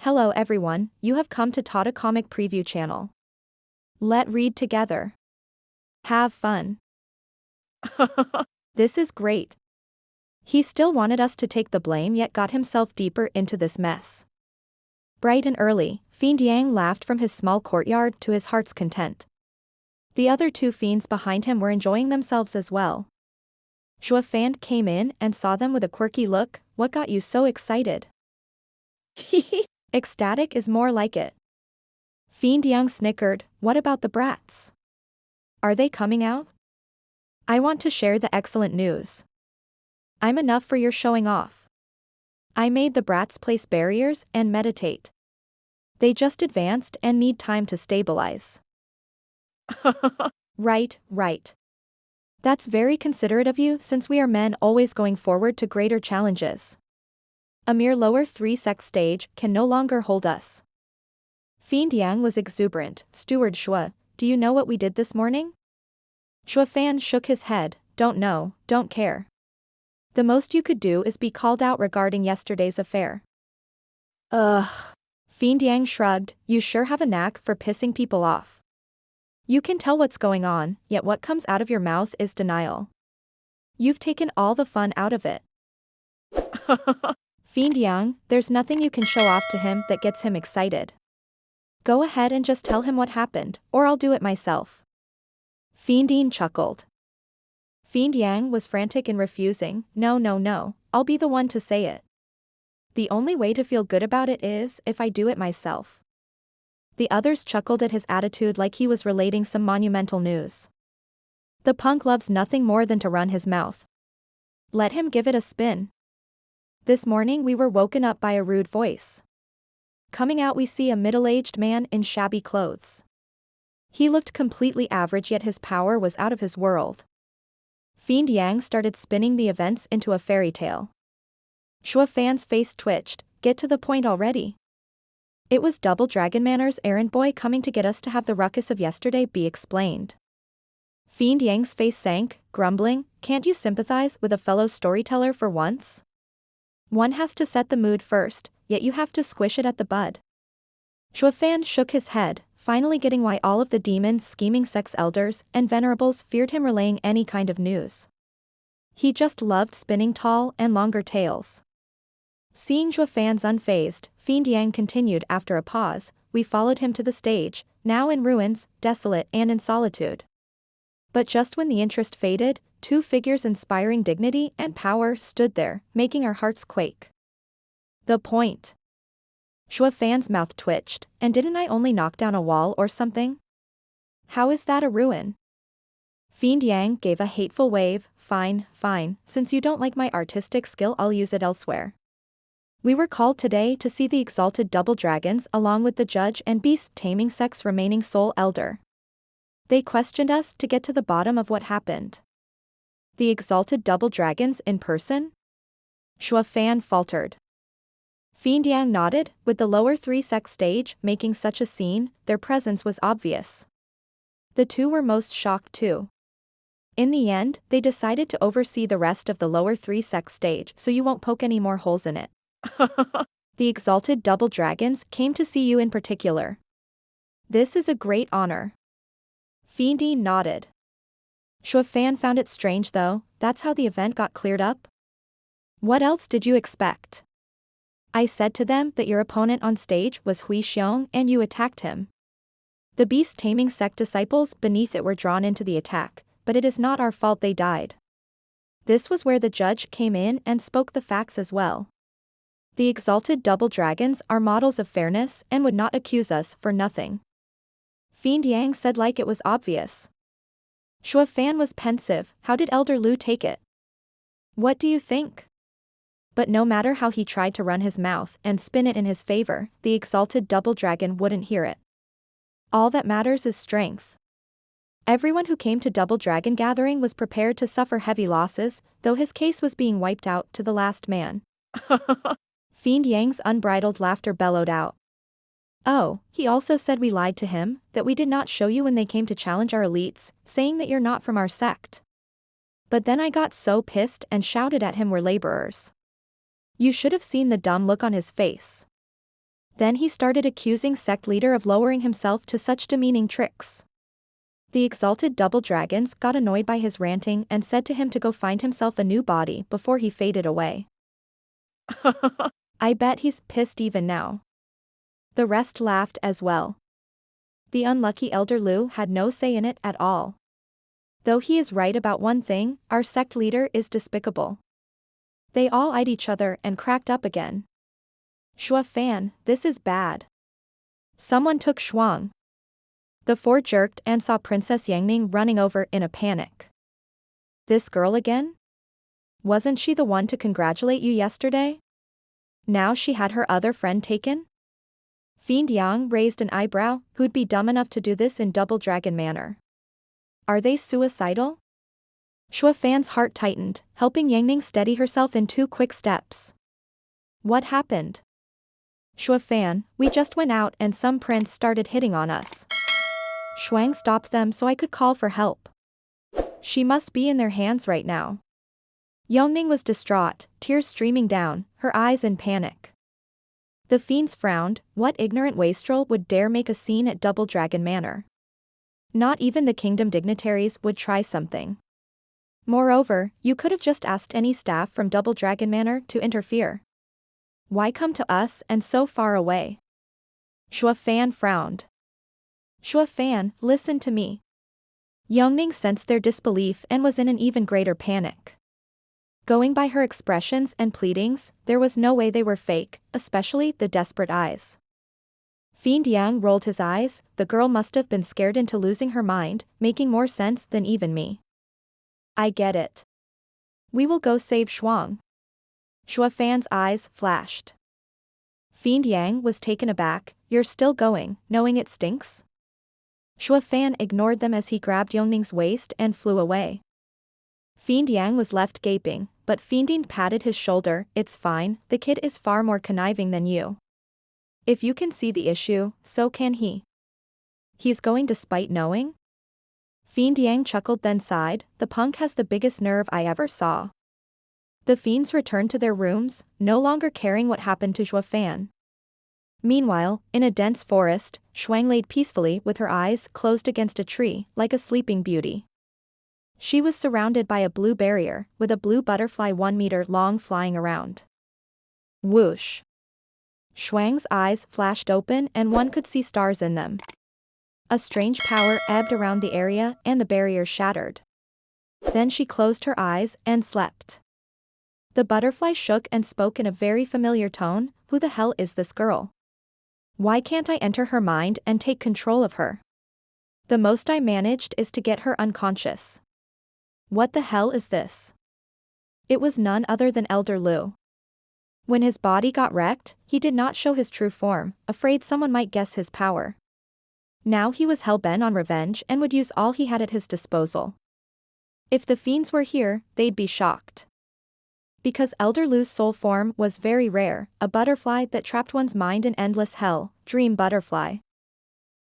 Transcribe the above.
Hello everyone, you have come to Tata Comic Preview channel. Let read together. Have fun. This is great. He still wanted us to take the blame yet got himself deeper into this mess. Bright and early, Fiend Yang laughed from his small courtyard to his heart's content. The other two fiends behind him were enjoying themselves as well. Shuo Fan came in and saw them with a quirky look. What got you so excited? Ecstatic is more like it. Fiend Yang snickered. What about the brats? Are they coming out? I want to share the excellent news. I'm enough for your showing off. I made the brats place barriers and meditate. They just advanced and need time to stabilize. Right. That's very considerate of you since we are men always going forward to greater challenges. A mere lower 3-sex stage can no longer hold us. Fiend Yang was exuberant. Steward Shuo, do you know what we did this morning? Shuo Fan shook his head. Don't know, don't care. The most you could do is be called out regarding yesterday's affair. Fiend Yang shrugged. You sure have a knack for pissing people off. You can tell what's going on, yet what comes out of your mouth is denial. You've taken all the fun out of it. Fiend Yang, there's nothing you can show off to him that gets him excited. Go ahead and just tell him what happened, or I'll do it myself. Fiendine chuckled. Fiend Yang was frantic in refusing. No, I'll be the one to say it. The only way to feel good about it is if I do it myself. The others chuckled at his attitude like he was relating some monumental news. The punk loves nothing more than to run his mouth. Let him give it a spin. This morning we were woken up by a rude voice. Coming out we see a middle-aged man in shabby clothes. He looked completely average yet his power was out of his world. Fiend Yang started spinning the events into a fairy tale. Shuo Fan's face twitched. Get to the point already. It was Double Dragon Manor's errand boy coming to get us to have the ruckus of yesterday be explained. Fiend Yang's face sank, grumbling, can't you sympathize with a fellow storyteller for once? One has to set the mood first, yet you have to squish it at the bud. Shuo Fan shook his head, finally getting why all of the demons, scheming sex elders, and venerables feared him relaying any kind of news. He just loved spinning tall and longer tales. Seeing Shuo Fan's unfazed, Fiend Yang continued after a pause, we followed him to the stage, now in ruins, desolate and in solitude. But just when the interest faded, two figures inspiring dignity and power stood there, making our hearts quake. The point. Shuo Fan's mouth twitched, and didn't I only knock down a wall or something? How is that a ruin? Fiend Yang gave a hateful wave. Fine, since you don't like my artistic skill I'll use it elsewhere. We were called today to see the exalted double dragons along with the judge and beast taming sex remaining sole elder. They questioned us to get to the bottom of what happened. The exalted double dragons in person? Shuo Fan faltered. Fiend Yang nodded, with the lower 3-sex stage making such a scene, their presence was obvious. The two were most shocked too. In the end, they decided to oversee the rest of the lower 3-sex stage so you won't poke any more holes in it. The exalted double dragons came to see you in particular. This is a great honor. Fiendine nodded. Shuo Fan found it strange though, that's how the event got cleared up? What else did you expect? I said to them that your opponent on stage was Hui Xiong and you attacked him. The beast taming sect disciples beneath it were drawn into the attack, but it is not our fault they died. This was where the judge came in and spoke the facts as well. The exalted double dragons are models of fairness and would not accuse us for nothing. Fiend Yang said like it was obvious. Shuo Fan was pensive. How did Elder Lu take it? What do you think? But no matter how he tried to run his mouth and spin it in his favor, the exalted double dragon wouldn't hear it. All that matters is strength. Everyone who came to Double Dragon Gathering was prepared to suffer heavy losses, though his case was being wiped out to the last man. Fiend Yang's unbridled laughter bellowed out. Oh, he also said we lied to him, that we did not show you when they came to challenge our elites, saying that you're not from our sect. But then I got so pissed and shouted at him we're laborers. You should have seen the dumb look on his face. Then he started accusing sect leader of lowering himself to such demeaning tricks. The exalted double dragons got annoyed by his ranting and said to him to go find himself a new body before he faded away. I bet he's pissed even now. The rest laughed as well. The unlucky Elder Lu had no say in it at all. Though he is right about one thing, our sect leader is despicable. They all eyed each other and cracked up again. Xue Fan, this is bad. Someone took Shuang. The four jerked and saw Princess Yangning running over in a panic. This girl again? Wasn't she the one to congratulate you yesterday? Now she had her other friend taken? Fiend Yang raised an eyebrow. Who'd be dumb enough to do this in Double Dragon manner? Are they suicidal? Xue Fan's heart tightened, helping Yangning steady herself in 2 quick steps. What happened? Xue Fan, we just went out and some prince started hitting on us. Shuang stopped them so I could call for help. She must be in their hands right now. Yangning was distraught, tears streaming down, her eyes in panic. The fiends frowned. What ignorant wastrel would dare make a scene at Double Dragon Manor? Not even the kingdom dignitaries would try something. Moreover, you could have just asked any staff from Double Dragon Manor to interfere. Why come to us and so far away? Xue Fan frowned. Xue Fan, listen to me. Yangning sensed their disbelief and was in an even greater panic. Going by her expressions and pleadings, there was no way they were fake, especially the desperate eyes. Fiend Yang rolled his eyes. The girl must have been scared into losing her mind, making more sense than even me. I get it. We will go save Shuang. Xue Fan's eyes flashed. Fiend Yang was taken aback. You're still going, knowing it stinks? Xue Fan ignored them as he grabbed Yangning's waist and flew away. Fiend Yang was left gaping, but Fiending patted his shoulder. It's fine, the kid is far more conniving than you. If you can see the issue, so can he. He's going despite knowing? Fiend Yang chuckled then sighed. The punk has the biggest nerve I ever saw. The fiends returned to their rooms, no longer caring what happened to Xue Fan. Meanwhile, in a dense forest, Shuang laid peacefully with her eyes closed against a tree, like a sleeping beauty. She was surrounded by a blue barrier, with a blue butterfly 1 meter long flying around. Whoosh! Shuang's eyes flashed open and one could see stars in them. A strange power ebbed around the area and the barrier shattered. Then she closed her eyes and slept. The butterfly shook and spoke in a very familiar tone. Who the hell is this girl? Why can't I enter her mind and take control of her? The most I managed is to get her unconscious. What the hell is this? It was none other than Elder Lu. When his body got wrecked, he did not show his true form, afraid someone might guess his power. Now he was hell-bent on revenge and would use all he had at his disposal. If the fiends were here, they'd be shocked. Because Elder Lu's soul form was very rare, a butterfly that trapped one's mind in endless hell, Dream Butterfly.